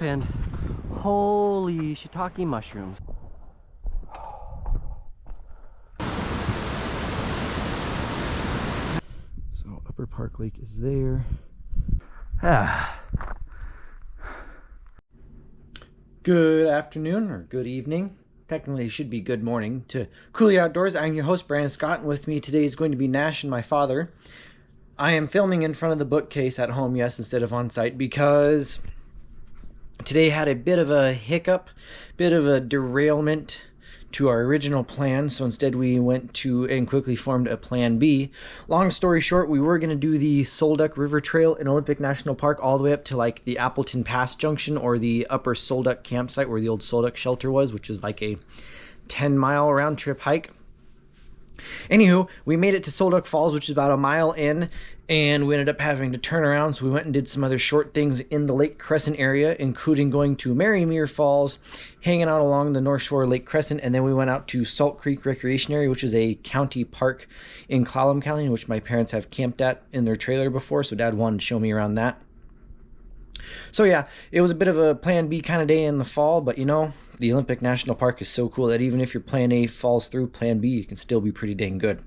and holy shiitake mushrooms. So Upper Park Lake is there. Good afternoon or good evening. Technically it should be good morning to Cooley Outdoors. I'm your host, Brandon Scott, and with me today is going to be Nash and my father. I am filming in front of the bookcase at home, yes, instead of on site, because today had a bit of a hiccup, bit of a derailment to our original plan, so instead we went to and quickly formed a plan B. Long story short, we were going to do the Sol Duc River Trail in Olympic National Park all the way up to like the Appleton Pass Junction or the Upper Sol Duc campsite where the old Sol Duc Shelter was, which is like a 10-mile round trip hike. Anywho, we made it to Sol Duc Falls, which is about a mile in, and we ended up having to turn around, so we went and did some other short things in the Lake Crescent area, including going to Marymere Falls, hanging out along the north shore of Lake Crescent, and then we went out to Salt Creek Recreation Area, which is a county park in Clallam County, which my parents have camped at in their trailer before, so Dad wanted to show me around that. So yeah, it was a bit of a plan B kind of day in the fall, but you know, the Olympic National Park is so cool that even if your plan A falls through, plan B, it can still be pretty dang good.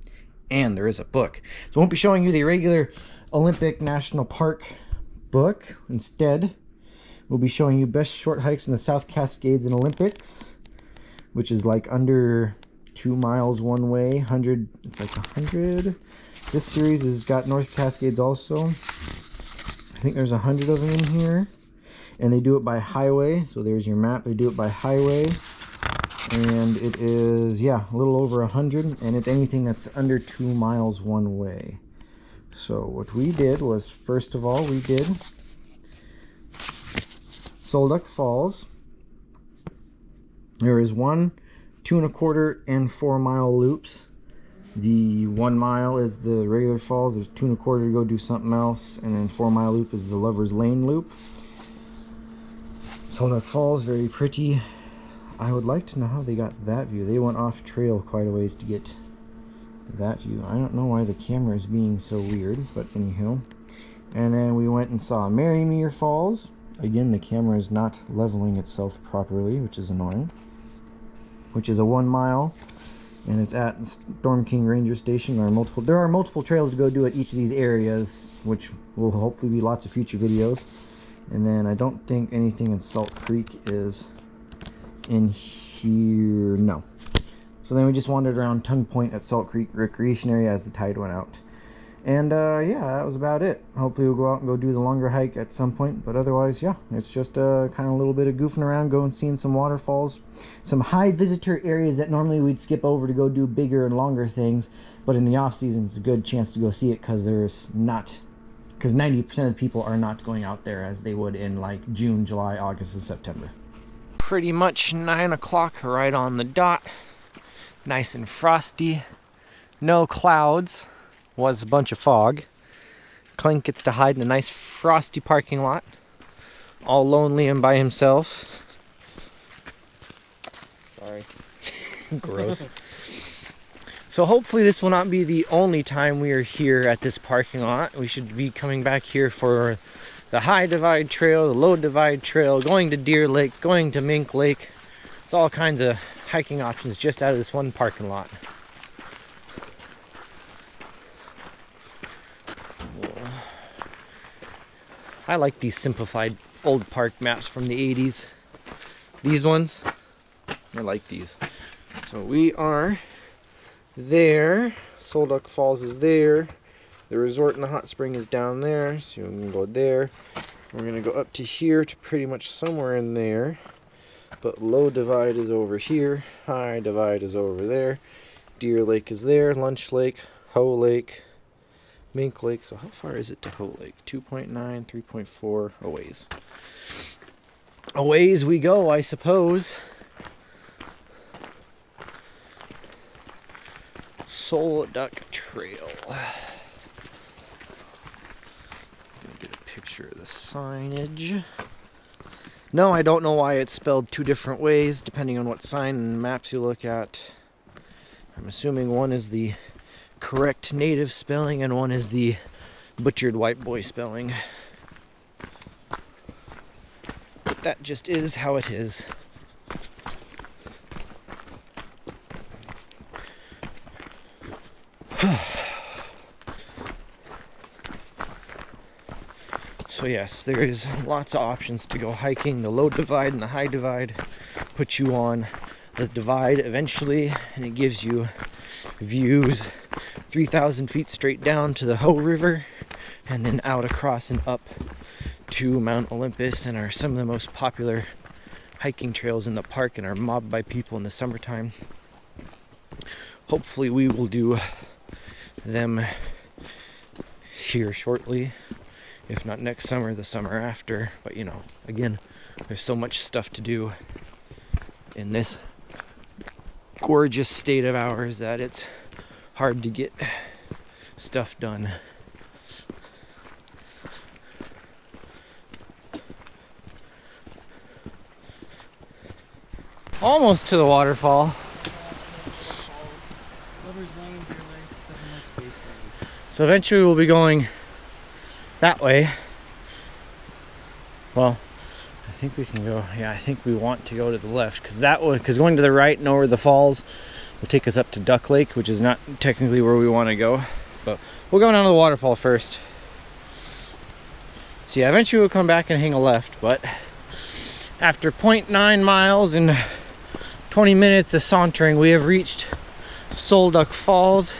And there is a book. So I won't be showing you the regular Olympic National Park book. Instead, we'll be showing you best short hikes in the South Cascades in Olympics, which is like under 2 miles one way, 100, it's like 100. This series has got North Cascades also. I think there's 100 of them in here. And they do it by highway, so there's your map. They do it by highway, and it is, yeah, a little over 100, and it's anything that's under 2 miles one way. So what we did was, first of all, we did Sol Duc Falls. There is 1, 2 1/4, and 4 mile loops. The 1 mile is the regular falls. There's 2 1/4 to go do something else, and then 4 mile loop is the Lover's Lane loop. Sol Duc Falls, very pretty. I would like to know how they got that view. They went off trail quite a ways to get that view. I don't know why the camera is being so weird, but anywho. And then we went and saw Marymere Falls. Again, the camera is not leveling itself properly, which is annoying. Which is a 1 mile, and it's at Storm King Ranger Station. There are multiple trails to go do at each of these areas, which will hopefully be lots of future videos. And then I don't think anything in Salt Creek is in here. No. So then we just wandered around Tongue Point at Salt Creek Recreation Area as the tide went out. And yeah, that was about it. Hopefully we'll go out and go do the longer hike at some point. But otherwise, yeah, it's just kind of a little bit of goofing around, going and seeing some waterfalls. Some high visitor areas that normally we'd skip over to go do bigger and longer things. But in the off season, it's a good chance to go see it because there's not... Because 90% of the people are not going out there as they would in like June, July, August, and September. Pretty much 9 o'clock right on the dot. Nice and frosty. No clouds. Was a bunch of fog. Clink gets to hide in a nice frosty parking lot. All lonely and by himself. Sorry. Gross. So hopefully this will not be the only time we are here at this parking lot. We should be coming back here for the High Divide Trail, the Low Divide Trail, going to Deer Lake, going to Mink Lake. It's all kinds of hiking options just out of this one parking lot. I like these simplified old park maps from the 80s. These ones, I like these. So we are... there. Sol Duc Falls is there. The resort and the hot spring is down there, so we can go there. We're going to go up to here to pretty much somewhere in there. But Low Divide is over here. High Divide is over there. Deer Lake is there. Lunch Lake, Hoe Lake, Mink Lake. So how far is it to Hoe Lake? 2.9, 3.4, a ways. A ways we go, I suppose. Sol Duc Trail. I'm gonna get a picture of the signage. No, I don't know why it's spelled 2 different ways, depending on what sign and maps you look at. I'm assuming one is the correct native spelling and one is the butchered white boy spelling. that just is how it is. So yes, there is lots of options to go hiking. The low divide and the high divide put you on the divide eventually, and it gives you views 3,000 feet straight down to the Ho River, and then out across and up to Mount Olympus, and are some of the most popular hiking trails in the park and are mobbed by people in the summertime. Hopefully we will do them here shortly, if not next summer, the summer after. But you know, again, there's so much stuff to do in this gorgeous state of ours that it's hard to get stuff done. Almost to the waterfall. So eventually we'll be going that way. Well, I think we can go, yeah, I think we want to go to the left, because going to the right and over the falls will take us up to Duck Lake, which is not technically where we want to go, but we'll go down to the waterfall first. So yeah, eventually we'll come back and hang a left, but after 0.9 miles and 20 minutes of sauntering, we have reached Sol Duc Falls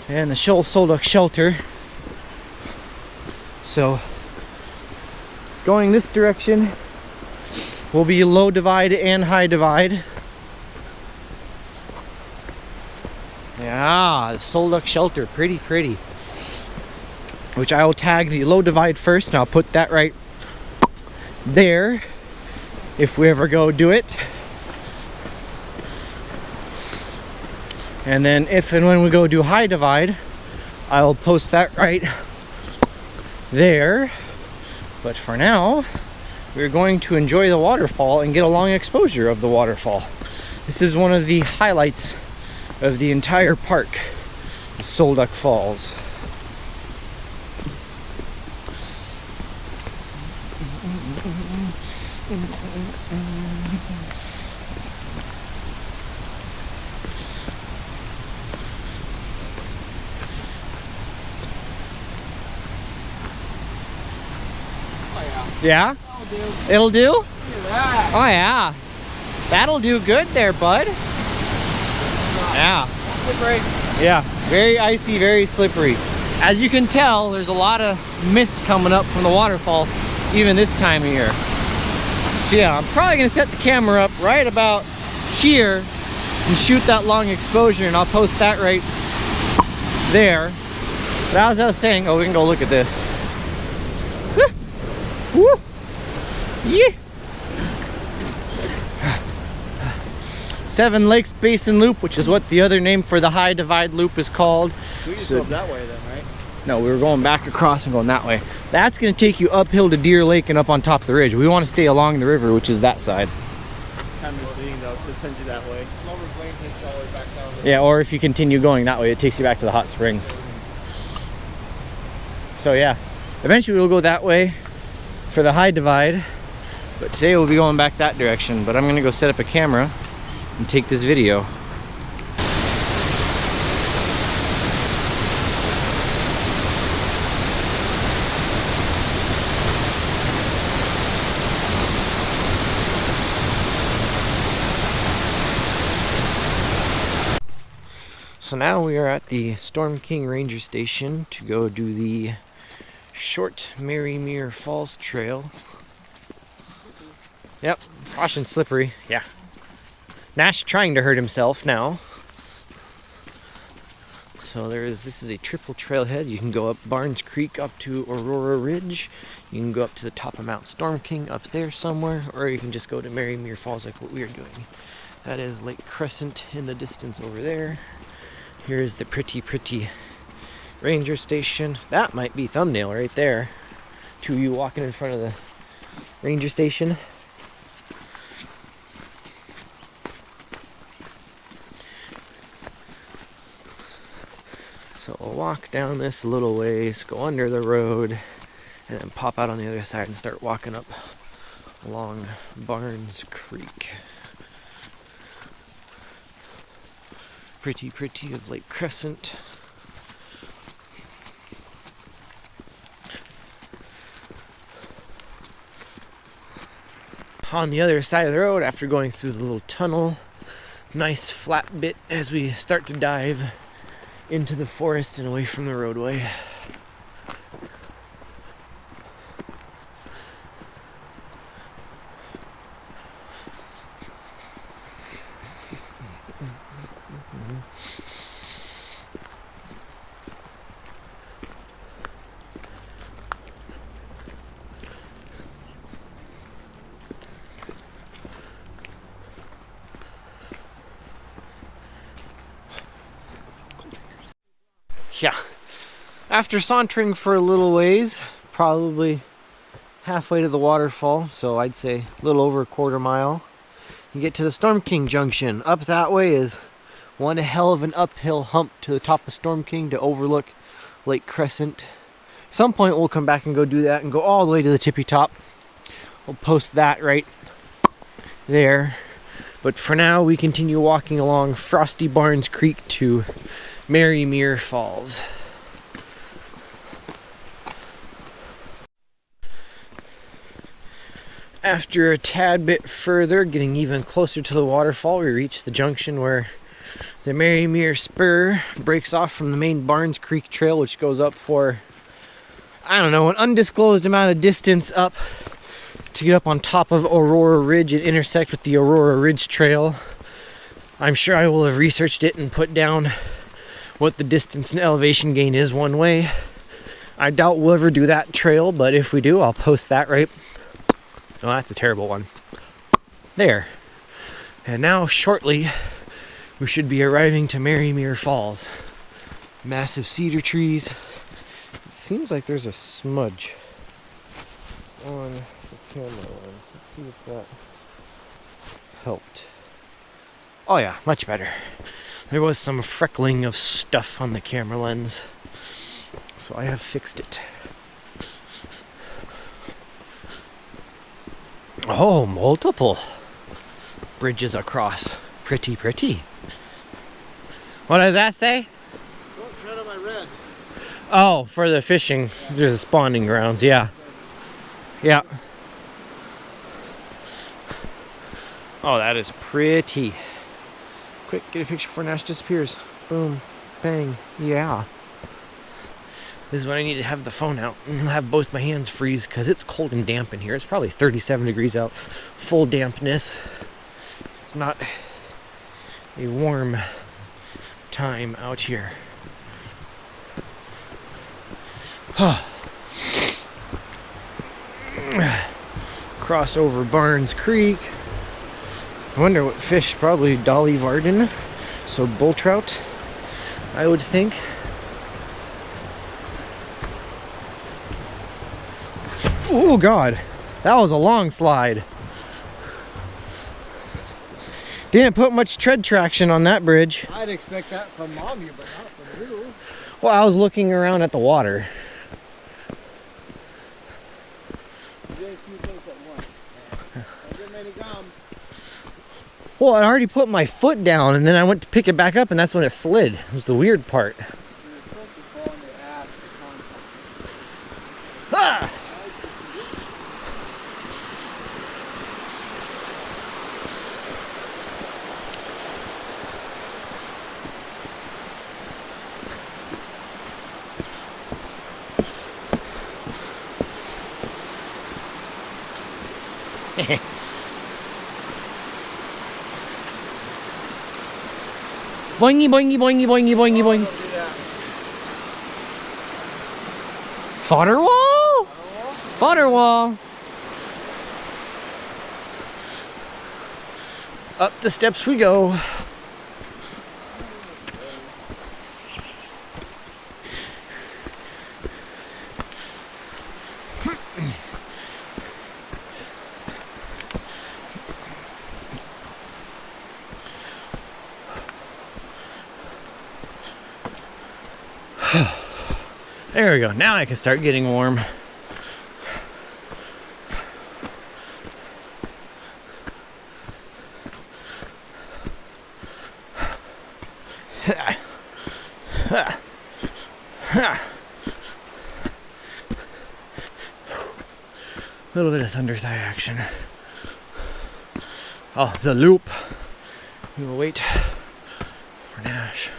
and the Sol Duc Shelter. So going this direction will be low divide and high divide. Yeah, the Sol Duc Shelter, pretty. Which I will tag the low divide first, and I'll put that right there if we ever go do it. And then if and when we go do high divide, I'll post that right there. But for now, we're going to enjoy the waterfall and get a long exposure of the waterfall. This is one of the highlights of the entire park, the Sol Duc Falls. Yeah? It'll do? Look at that. Oh yeah. That'll do good there, bud. Yeah. Slippery. Yeah. Very icy, very slippery. As you can tell, there's a lot of mist coming up from the waterfall, even this time of year. So yeah, I'm probably gonna set the camera up right about here and shoot that long exposure, and I'll post that right there. But as I was saying, oh, we can go look at this. Woo! Yeah! 7 Lakes Basin Loop, which is what the other name for the high divide loop is called. We just go that way then, right? No, we were going back across and going that way. That's going to take you uphill to Deer Lake and up on top of the ridge. We want to stay along the river, which is that side. Kind of misleading though, because it sends you that way. Lover's Lane takes you all the way back down. Yeah, or if you continue going that way, it takes you back to the hot springs. So yeah, eventually we'll go that way for the high divide, but today we'll be going back that direction. But I'm gonna go set up a camera and take this video. So now we are at the Storm King Ranger Station to go do the short Marymere Falls trail. Yep, caution slippery, yeah. Nash trying to hurt himself now. So this is a triple trailhead. You can go up Barnes Creek up to Aurora Ridge. You can go up to the top of Mount Storm King up there somewhere, or you can just go to Marymere Falls like what we are doing. That is Lake Crescent in the distance over there. Here is the pretty ranger station. That might be thumbnail right there. Two of you walking in front of the ranger station. So we'll walk down this little ways, go under the road, and then pop out on the other side and start walking up along Barnes Creek. Pretty of Lake Crescent. On the other side of the road, after going through the little tunnel, nice flat bit as we start to dive into the forest and away from the roadway. Yeah, after sauntering for a little ways, probably halfway to the waterfall, so I'd say a little over a quarter mile, you get to the Storm King Junction. Up that way is one hell of an uphill hump to the top of Storm King to overlook Lake Crescent. At some point we'll come back and go do that and go all the way to the tippy top. We'll post that right there. But for now, we continue walking along Frosty Barnes Creek to Marymere Falls. After a tad bit further, getting even closer to the waterfall, we reach the junction where the Marymere Spur breaks off from the main Barnes Creek Trail, which goes up for, I don't know, an undisclosed amount of distance up to get up on top of Aurora Ridge and intersect with the Aurora Ridge Trail. I'm sure I will have researched it and put down what the distance and elevation gain is one way. I doubt we'll ever do that trail, but if we do, I'll post that right. Oh, that's a terrible one. There. And now, shortly, we should be arriving to Marymere Falls. Massive cedar trees. It seems like there's a smudge on the camera lens. Let's see if that helped. Oh yeah, much better. There was some freckling of stuff on the camera lens, so I have fixed it. Oh, multiple bridges across. Pretty. What did that say? Don't tread on my red. Oh, for the fishing. There's the spawning grounds, yeah. Yeah. Oh, that is pretty. Quick, get a picture before Nash disappears. Boom, bang, yeah. This is when I need to have the phone out and have both my hands freeze because it's cold and damp in here. It's probably 37 degrees out. Full dampness. It's not a warm time out here. Cross over Barnes Creek. I wonder what fish, probably Dolly Varden, so bull trout, I would think. Oh God, that was a long slide. Didn't put much tread traction on that bridge. I'd expect that from Mommy, but not from you. Well, I was looking around at the water. You did a few things at once. I didn't make it gum. Well, I already put my foot down and then I went to pick it back up and that's when it slid. It was the weird part. Ah! Boingy, boingy, boingy, boingy, boingy, boingy. Fodder wall? Fodder wall. Up the steps we go. There we go. Now I can start getting warm. Little bit of thunder thigh action. Oh, the loop. We will wait for Nash.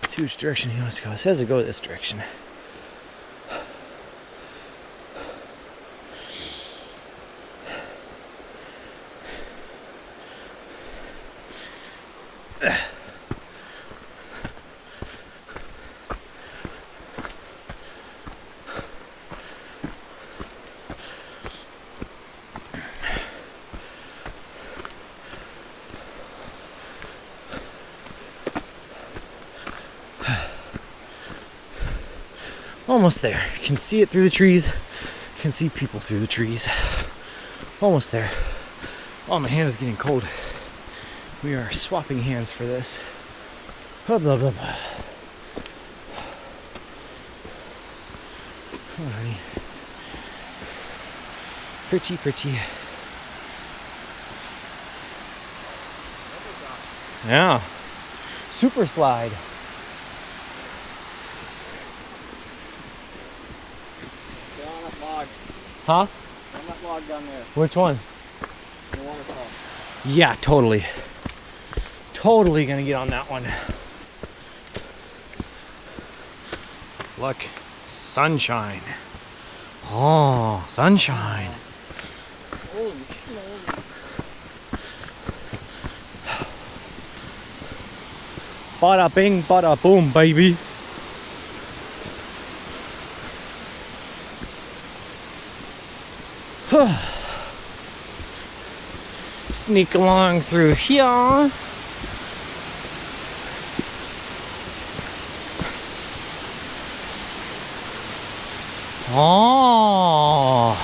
See which direction he wants to go. It says to go this direction. Almost there. You can see it through the trees. You can see people through the trees. Almost there. Oh, my hand is getting cold. We are swapping hands for this. Blah, blah, blah, blah. Come on, honey. Pretty, pretty. Yeah. Super slide. Huh? On that log down there. Which one? The waterfall. Yeah, totally. Totally gonna get on that one. Look, sunshine. Oh, sunshine. Holy shit. Bada bing, bada boom, baby. Sneak along through here. Oh,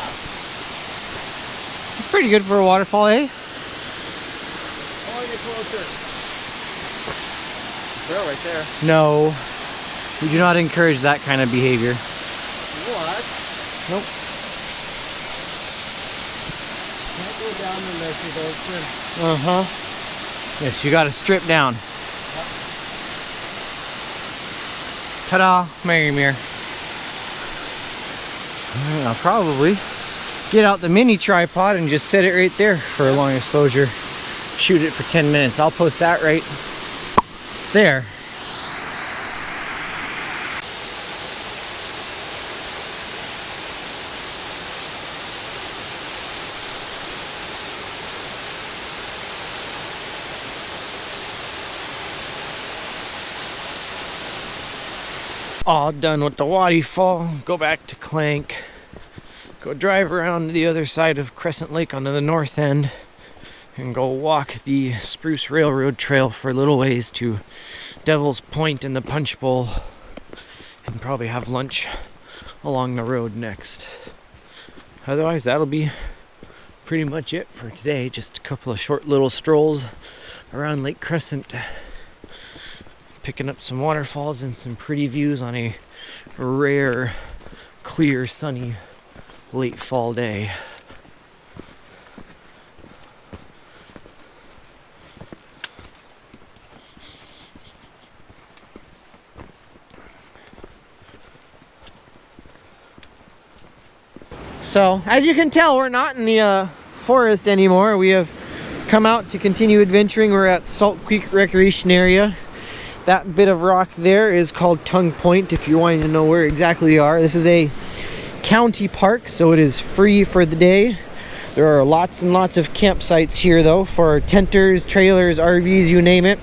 that's pretty good for a waterfall, eh? Oh, get closer. Trail right there. No, we do not encourage that kind of behavior. What? Nope. Can't go down unless you go swim. Uh-huh. Yes, you gotta strip down. Ta-da, Marymere. I'll probably get out the mini tripod and just set it right there for a long exposure. Shoot it for 10 minutes. I'll post that right there. All done with the waterfall. Go back to Clank. Go drive around to the other side of Crescent Lake onto the north end and go walk the Spruce Railroad Trail for a little ways to Devil's Point and the Punch Bowl, and probably have lunch along the road next. Otherwise, that'll be pretty much it for today. Just a couple of short little strolls around Lake Crescent, picking up some waterfalls and some pretty views on a rare, clear, sunny, late fall day. So, as you can tell, we're not in the forest anymore. We have come out to continue adventuring. We're at Salt Creek Recreation Area. That bit of rock there is called Tongue Point, if you're wanting to know where exactly we are. This is a county park, so it is free for the day. There are lots and lots of campsites here, though, for tenters, trailers, RVs, you name it.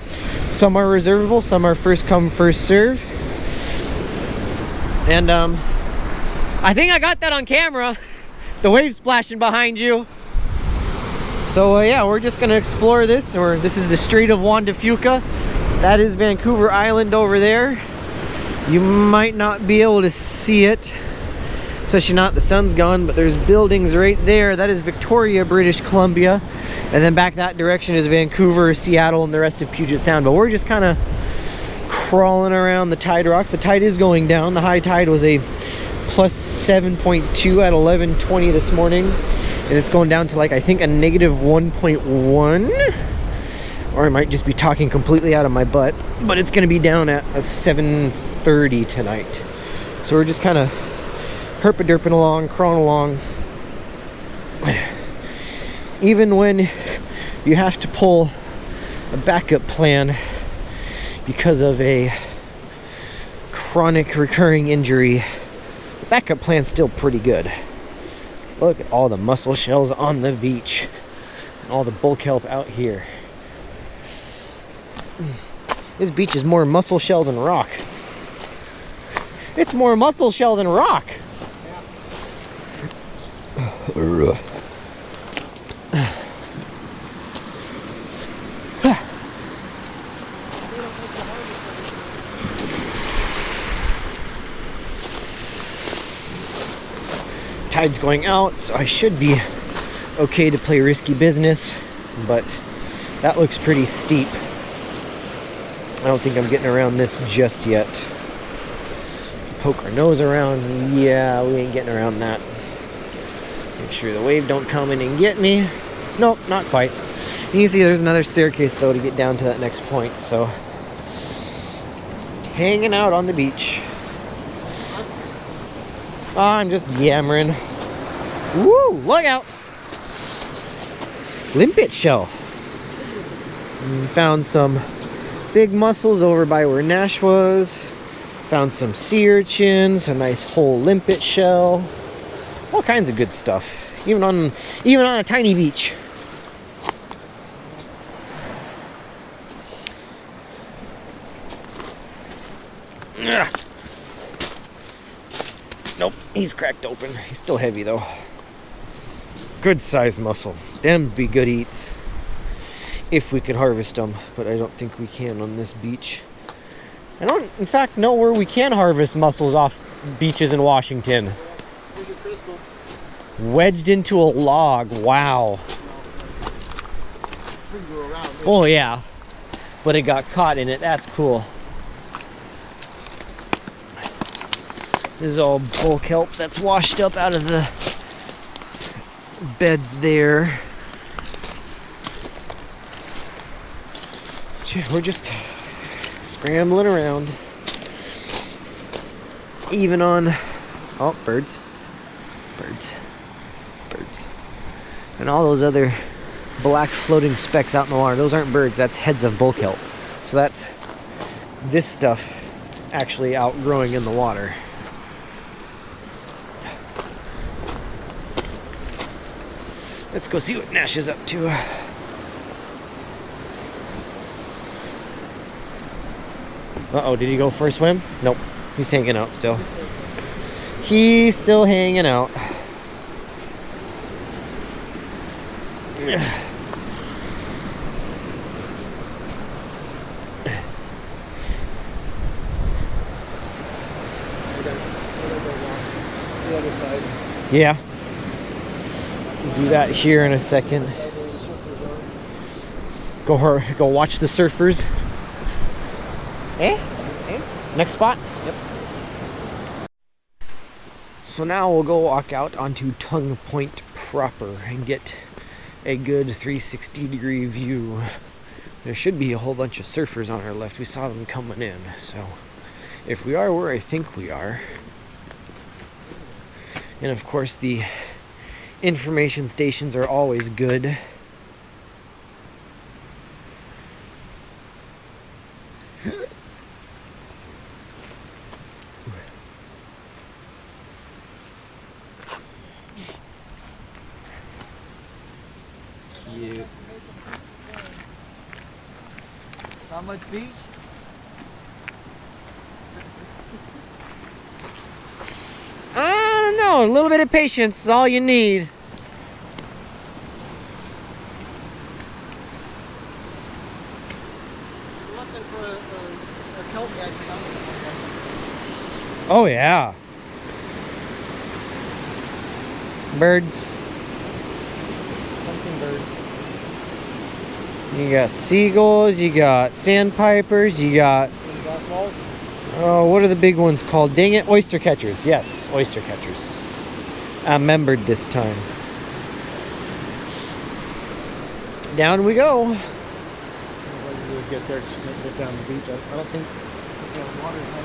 Some are reservable, some are first come, first serve. And I think I got that on camera. The waves splashing behind you. So yeah, we're just gonna explore this. This is the Strait of Juan de Fuca. That is Vancouver Island over there. You might not be able to see it, especially not, the sun's gone, but there's buildings right there. That is Victoria, British Columbia. And then back that direction is Vancouver, Seattle, and the rest of Puget Sound. But we're just kind of crawling around the tide rocks. The tide is going down. The high tide was a plus 7.2 at 11:20 this morning. And it's going down to, like, I think a negative 1.1. or I might just be talking completely out of my butt, but it's going to be down at 7:30 tonight. So we're just kind of herpa-derping along, crawling along. Even when you have to pull a backup plan because of a chronic recurring injury, the backup plan's still pretty good. Look at all the mussel shells on the beach and all the bulk kelp out here. This beach is more mussel shell than rock. It's more mussel shell than rock. Tide's going out, so I should be okay to play risky business, but that looks pretty steep. I don't think I'm getting around this just yet. Poke our nose around. Yeah, we ain't getting around that. Make sure the wave don't come in and get me. Nope, not quite. You can see there's another staircase though to get down to that next point, so just hanging out on the beach. I'm just yammering. Woo! Look out! Limpet shell. We found some big mussels over by where Nash was. Found some sea urchins, a nice whole limpet shell. All kinds of good stuff. Even on a tiny beach. Ugh. Nope, he's cracked open. He's still heavy though. Good sized mussel. Them be good eats. If we could harvest them, but I don't think we can on this beach. I don't, in fact, know where we can harvest mussels off beaches in Washington. Here's a crystal. Wedged into a log. Wow. Tree grew around it. Oh yeah, but it got caught in it. That's cool. This is all bulk kelp that's washed up out of the beds there. We're just scrambling around. Even on, oh, birds. And all those other black floating specks out in the water. Those aren't birds, that's heads of bulk kelp. So that's this stuff actually outgrowing in the water. Let's go see what Nash is up to. Uh-oh, did he go for a swim? Nope, he's hanging out still. He's still hanging out. The other side. Yeah. We'll do that here in a second. Go watch the surfers. Eh? Next spot? Yep. So now we'll go walk out onto Tongue Point proper and get a good 360-degree view. There should be a whole bunch of surfers on our left. We saw them coming in. So if we are where I think we are, and of course the information stations are always good. Cute. How much beach? I don't know, a little bit of patience is all you need. Looking for a kelp bag. Oh yeah. Birds. Something birds. You got seagulls, you got sandpipers, you got, oh, what are the big ones called? Dang it, oyster catchers. Yes, oyster catchers. I remembered this time. Down we go. get there, just can't get down the beach. I don't think water's not.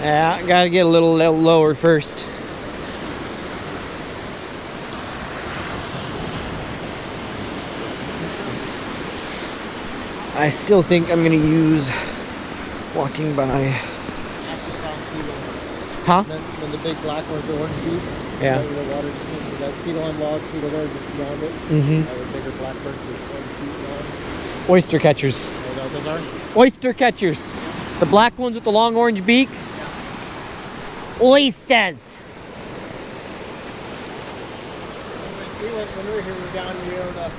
Yeah, gotta get a little lower first. I still think I'm gonna use walking by. Huh? When the big black ones, the orange beak. Yeah. The water just came through that cedar line log, cedar there just beyond it. The bigger blackbirds with orange beak on. Oyster catchers. You know what those are? Oyster catchers. The black ones with the long orange beak. Oysters. When we were here, we were down here, we were able to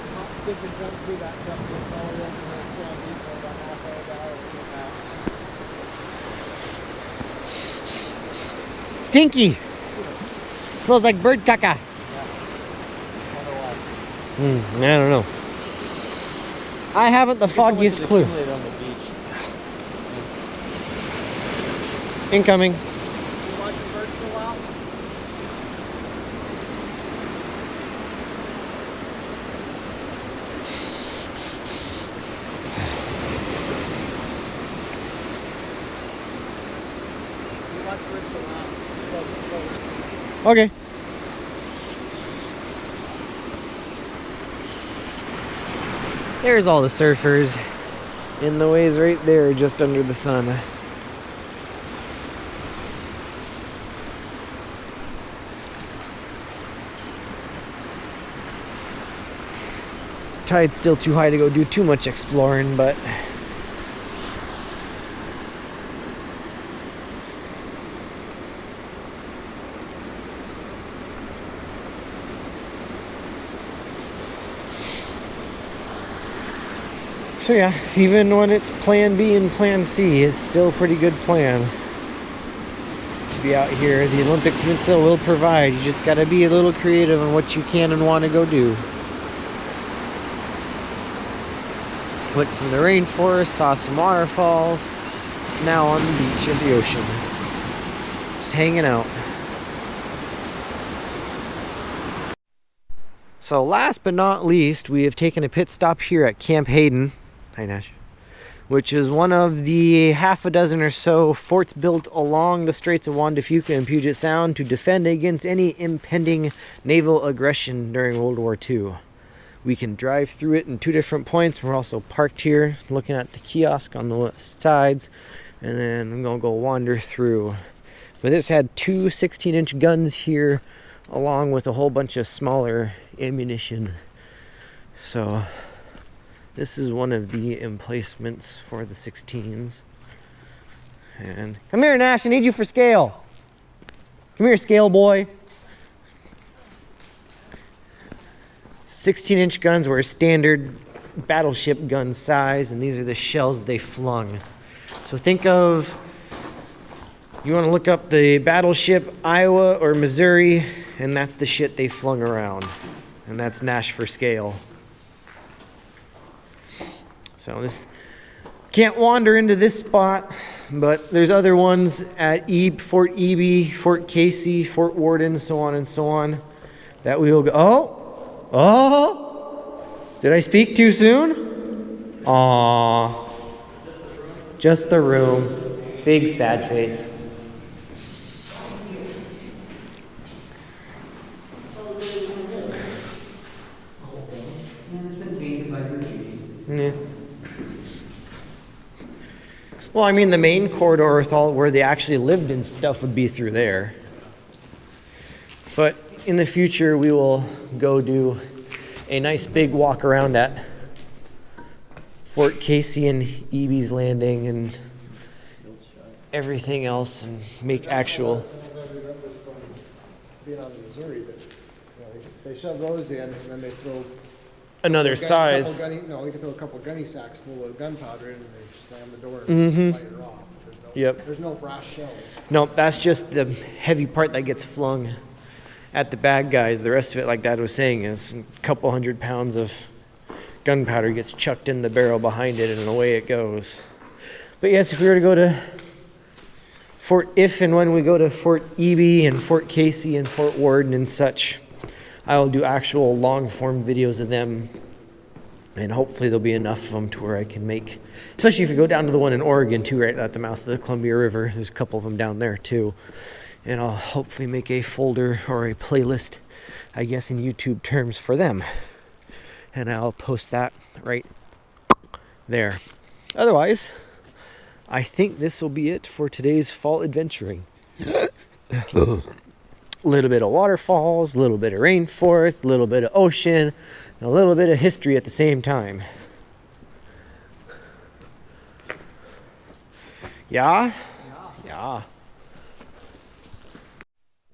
stick and jump through that stuff and follow up and then down deep for about halfway down and came out. Stinky. Smells like bird caca. I don't know. I haven't the foggiest clue. On the beach. Incoming. You watch the birds for a while? You watch birds for a while. Okay. There's all the surfers in the waves right there, just under the sun. Tide's still too high to go do too much exploring, but so yeah, even when it's plan B and plan C, it's still a pretty good plan to be out here. The Olympic Peninsula will provide. You just gotta be a little creative on what you can and want to go do. Went from the rainforest, saw some waterfalls, now on the beach of the ocean. Just hanging out. So last but not least, we have taken a pit stop here at Camp Hayden. Hi, Nash. Which is one of the half a dozen or so forts built along the Straits of Juan de Fuca and Puget Sound to defend against any impending naval aggression during World War II. We can drive through it in two different points. We're also parked here looking at the kiosk on the sides, and then I'm gonna go wander through. But this had two 16-inch guns here along with a whole bunch of smaller ammunition. So this is one of the emplacements for the 16s. And come here, Nash, I need you for scale. Come here, scale boy. 16-inch guns were a standard battleship gun size, and these are the shells they flung. So think of, you want to look up the battleship Iowa or Missouri, and that's the shit they flung around. And that's Nash for scale. So this, can't wander into this spot, but there's other ones at Fort Eby, Fort Casey, Fort Worden, so on and so on, that we will go. Oh, did I speak too soon? Aww. Just the room. Big sad face. It's been tainted by graffiti. Yeah. Well, I mean, the main corridor with all where they actually lived and stuff would be through there. But in the future, we will go do a nice big walk around at Fort Casey and Eby's Landing and everything else, and make actual. Being on the Missouri, that they shove those in and then they throw Another size. they can throw a couple gunny sacks full of gunpowder in and they slam the door and light it off. There's no brass shells. No, that's just the heavy part that gets flung at the bad guys. The rest of it, like Dad was saying, is a couple 100 pounds of gunpowder gets chucked in the barrel behind it, and away it goes. But yes, if we were to go to if and when we go to Fort Eby and Fort Casey and Fort Worden and such, I will do actual long-form videos of them, and hopefully there'll be enough of them to where I can make, especially if you go down to the one in Oregon too, right at the mouth of the Columbia River. There's a couple of them down there too, and I'll hopefully make a folder or a playlist, I guess in YouTube terms, for them, and I'll post that right there. Otherwise, I think this will be it for today's fall adventuring. A little bit of waterfalls, a little bit of rainforest, a little bit of ocean, and a little bit of history at the same time. Yeah? Yeah.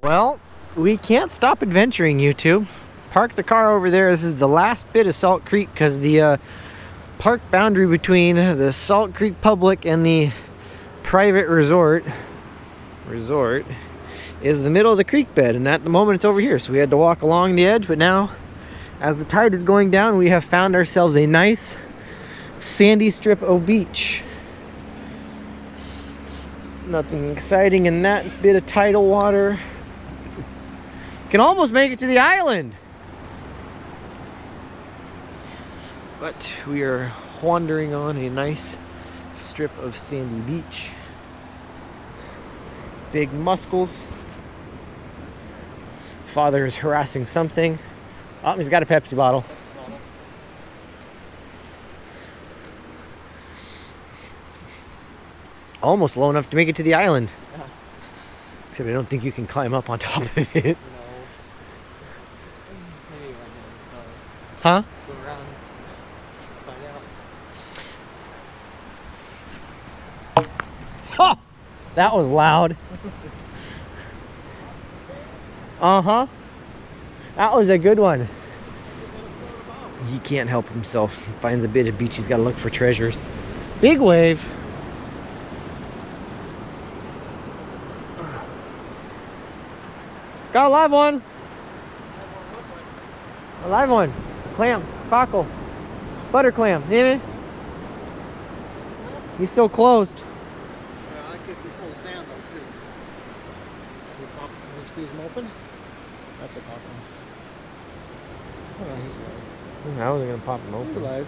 Well, we can't stop adventuring, YouTube. Park the car over there. This is the last bit of Salt Creek, because the park boundary between the Salt Creek Public and the private resort is the middle of the creek bed, and at the moment it's over here, so we had to walk along the edge. But now, as the tide is going down, we have found ourselves a nice sandy strip of beach. Nothing exciting in that bit of tidal water. Can almost make it to the island, but we are wandering on a nice strip of sandy beach. Big mussels. Father is harassing something. Oh, he's got a Pepsi bottle. Almost low enough to make it to the island. Yeah. Except I don't think you can climb up on top of it. No. Huh? So around, find out. Oh, that was loud. Uh-huh. That was a good one. He can't help himself. He finds a bit of beach, he's got to look for treasures. Big wave. Got a live one. A live one. Clam. Cockle. Butter clam. Hear me? He's still closed. Yeah, I could be full of sand though too. Can you squeeze them open? That's a cockle. Oh, he's live. I wasn't going to pop him He's open. live.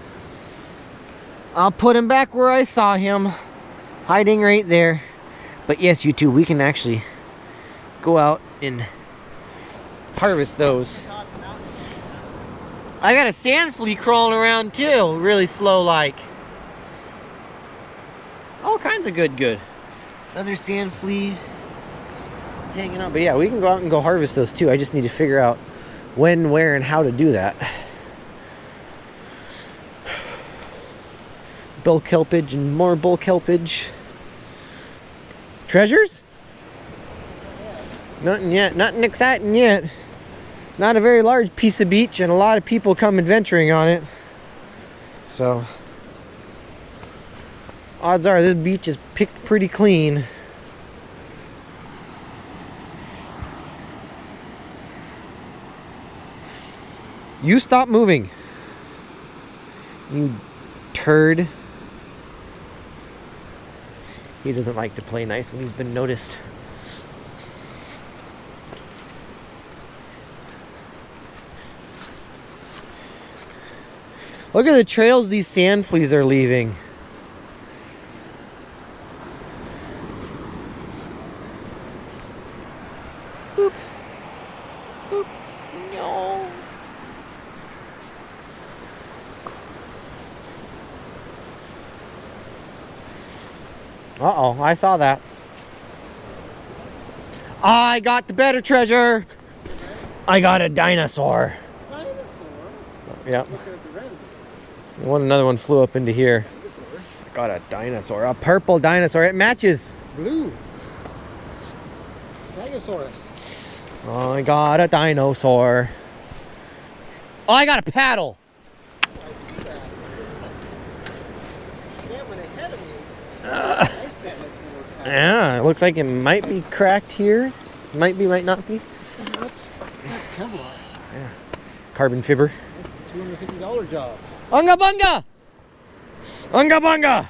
I'll put him back where I saw him. Hiding right there. But yes, you two, we can actually go out and harvest those. I got a sand flea crawling around too, really slow like. All kinds of good. Another sand flea hanging out. But yeah, we can go out and go harvest those too. I just need to figure out when, where, and how to do that. Bull kelpage and more bull kelpage. Treasures? Nothing yet. Nothing exciting yet. Not a very large piece of beach, and a lot of people come adventuring on it. So, odds are this beach is picked pretty clean. You stop moving. You turd. He doesn't like to play nice when he's been noticed. Look at the trails these sand fleas are leaving. Boop. Boop. No. Uh-oh, I saw that. I got the better treasure. I got a dinosaur. Dinosaur? Yep. Looking at the reds. Another one flew up into here. I got a dinosaur. A purple dinosaur. It matches. Blue. Stegosaurus. I got a dinosaur. Oh, I got a paddle. I see that. That went ahead of me. I stand like forward. Yeah, it looks like it might be cracked here. Might be, might not be. That's Kevlar. Yeah. Carbon fiber. That's $250 job. Unga bunga! Unga bunga!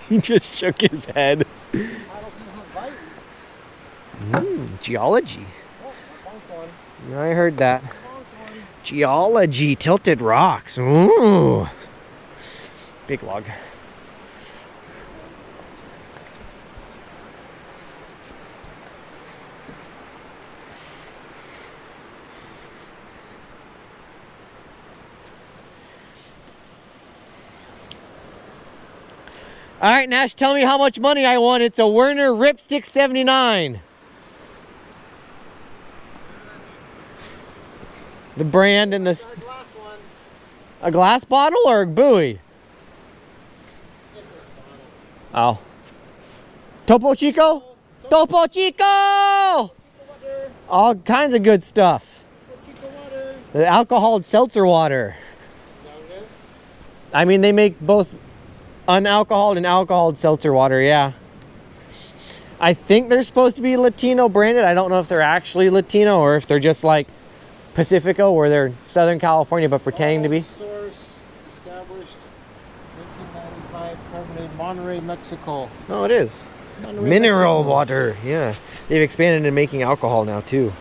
He just shook his head. Geology. I heard that. Geology, tilted rocks. Ooh. Big log. All right, Nash, tell me how much money I won. It's a Werner Ripstick 79. The brand and the... Glass one. A glass bottle or a buoy? Oh. Topo Chico? Topo Chico! All kinds of good stuff. The alcoholed seltzer water. I mean, they make both unalcoholed and alcoholed seltzer water, yeah. I think they're supposed to be Latino branded. I don't know if they're actually Latino or if they're just like Pacifico, where they're Southern California but pretending to be. Source established 1995, carbonated Monterey, Mexico. Oh, it is. Monterey, Mineral Mexico. water, yeah. They've expanded into making alcohol now too.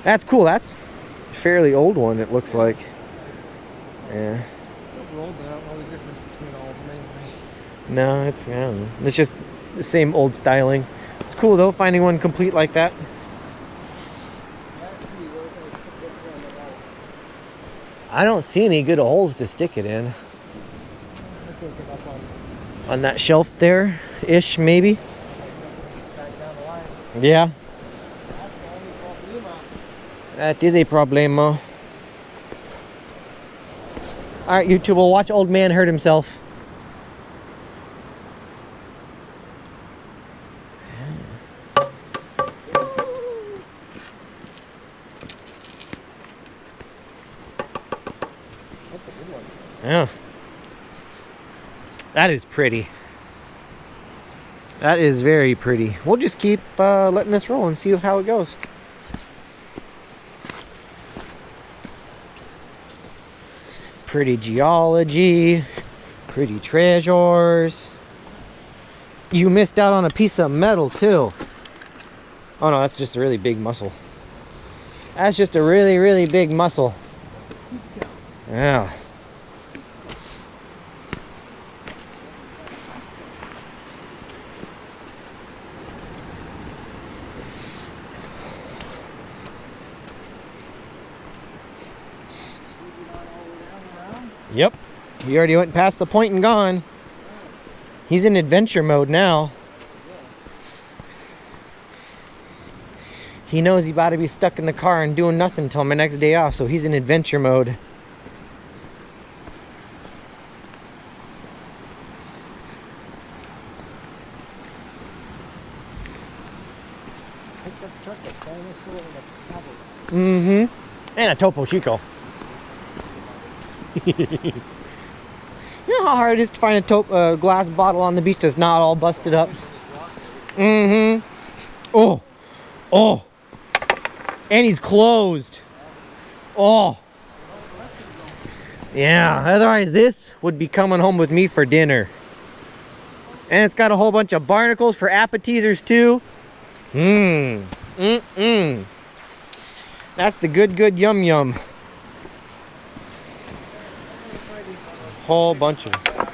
That's cool. That's a fairly old one, it looks like. Yeah. Rolled, but I don't know the difference between all of them anyway. No, it's, I don't know. It's just the same old styling. It's cool though, finding one complete like that. I don't see any good holes to stick it in. On that shelf there-ish, maybe. Yeah. That is a problema. Alright, YouTube, we'll watch old man hurt himself. That's a good one. Yeah. That is pretty. That is very pretty. We'll just keep letting this roll and see how it goes. Pretty geology. Pretty treasures. You missed out on a piece of metal too. Oh no, that's just a really big mussel. That's just a really, really big mussel. Yeah. Yep. He already went past the point and gone. He's in adventure mode now. He knows he about to be stuck in the car and doing nothing until my next day off, so he's in adventure mode. Mm-hmm. And a Topo Chico. You know how hard it is to find a glass bottle on the beach that's not all busted up? Mm-hmm. Oh. Oh. And he's closed. Oh. Yeah, otherwise this would be coming home with me for dinner. And it's got a whole bunch of barnacles for appetizers too. Mmm. Mm-mm. That's the good yum yum. Whole bunch of them.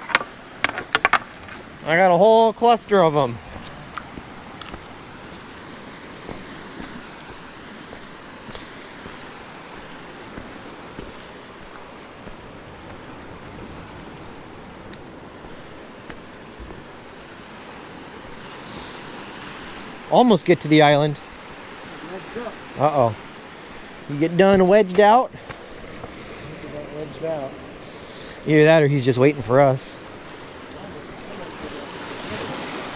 I got a whole cluster of them. Almost get to the island. Uh-oh. You get done wedged out? Wedged out. Either that or he's just waiting for us.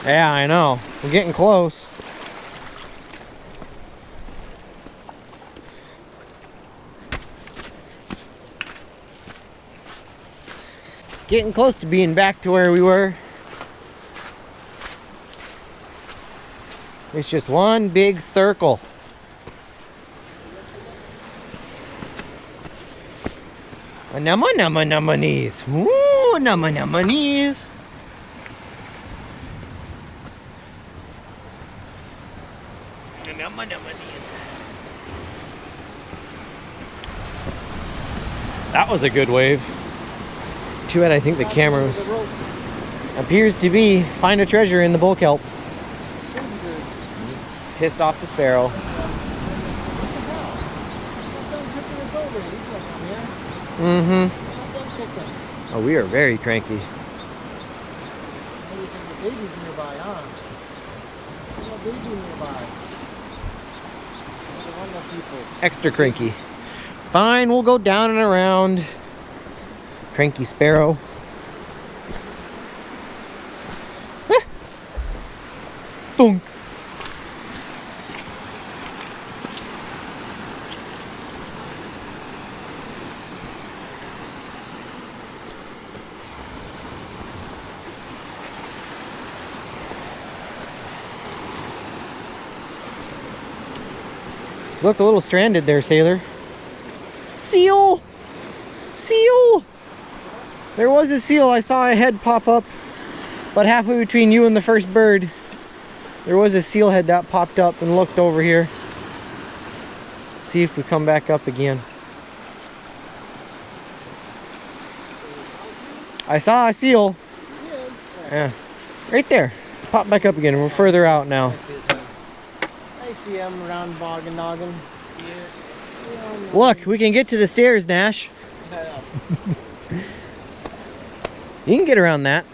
Yeah, I know. We're getting close. Getting close to being back to where we were. It's just one big circle. Anemones. Ooh, anemones. Anemones. That was a good wave. Too bad I think the camera was, appears to be find a treasure in the bull kelp. Pissed off the sparrow. Mm-hmm. Oh, we are very cranky. Extra cranky. Fine, we'll go down and around. Cranky sparrow. Thunk. Look, a little stranded there, sailor. Seal! Seal! There was a seal. I saw a head pop up, but halfway between you and the first bird, there was a seal head that popped up and looked over here. See if we come back up again. I saw a seal. Yeah, right there. Pop back up again. We're further out now. I see him around boggin' noggin. Look, we can get to the stairs, Nash. You can get around that.